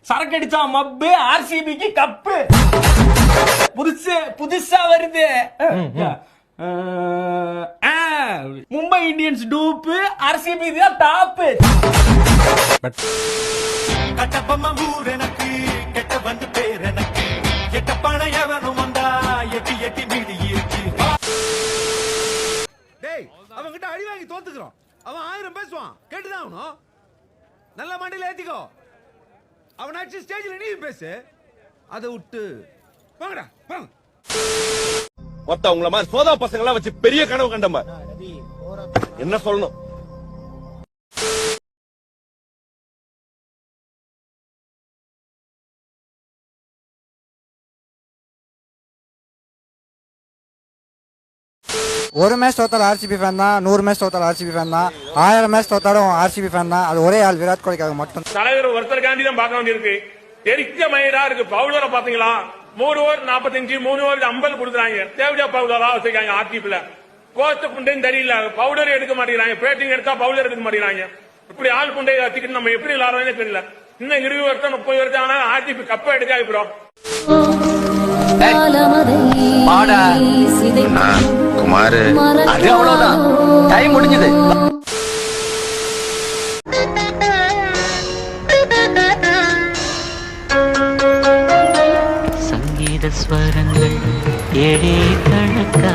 சரக்கு அடிச்சா மப்பு, ஆர்சிபிக்கு கப்பு. புதுசா வருது. மும்பை இந்தியன்ஸ் டூப்பு, ஆர்சிபி தான் டாப்பு. கட்டப்பம்மா ஊர் எனக்கு, கெட்ட வந்து பேர் எனக்கு, கெட்ட பணம் எவனும் வந்தா எட்டி எட்டி மீதி இருக்கு. டேய், அவன் கிட்ட அடி வாங்கி தோத்துக்கிறோம். அவன் 1000 பேசுவான், கேட்டுதான் ஆகணும். நல்ல மண்டியில ஏத்திக்கோ. அவன் ஆச்சு ஸ்டேஜ்ல நீ பேசு. அதை விட்டு வாங்கடா வாங்க. மொத்த உங்கள மாதிரி சோதா பசங்க எல்லாம் வச்சு பெரிய கனவு கண்டமா என்ன சொல்லணும். ஒரு மேட்ச் தோத்தாலும் ஆர்சிபி ஃபேன் தான், 100 மேட்ச் தோத்தாலும் ஆர்சிபி ஃபேன் தான், 1000 மேட்ச் தோத்தாலும் ஆர்சிபி ஃபேன் தான். அது ஒரே ஆள் விராட் கோலிக்காக மட்டும். தலைவர் ஒருத்தருக்காண்டி தான் பார்க்க வேண்டியிருக்கு. எரிக்க மயிரா இருக்கு. பவுலரை பாத்தீங்களா? 3 ஓவர் 45, 3 ஓவர் 50 கொடுக்குறாங்க. தேவையா பவுலரா வச்சிருக்காங்க ஆர்டிபில. கோஸ்ட் புண்டையும் தெரியல, பவுலர் எடுக்க மாட்டேங்கிறாங்க. பேட்டிங் எடுத்தா பவுலர் எடுக்க மாட்டேங்கிறாங்க. இப்படி ஆள் புண்டையை வச்சுக்கிட்டு நம்ம எப்படி விளாடுறோம்னே தெரியல. இன்னும் 20 வருஷம் 30 வருஷம் ஆனா ஆர்டிபி கப்ப எடுக்காது ப்ரோ. குமாரு, அது அவ்வளவுதான். டைம் முடிஞ்சது. சங்கீத ஸ்வரங்கள் ஏழே கணக்கா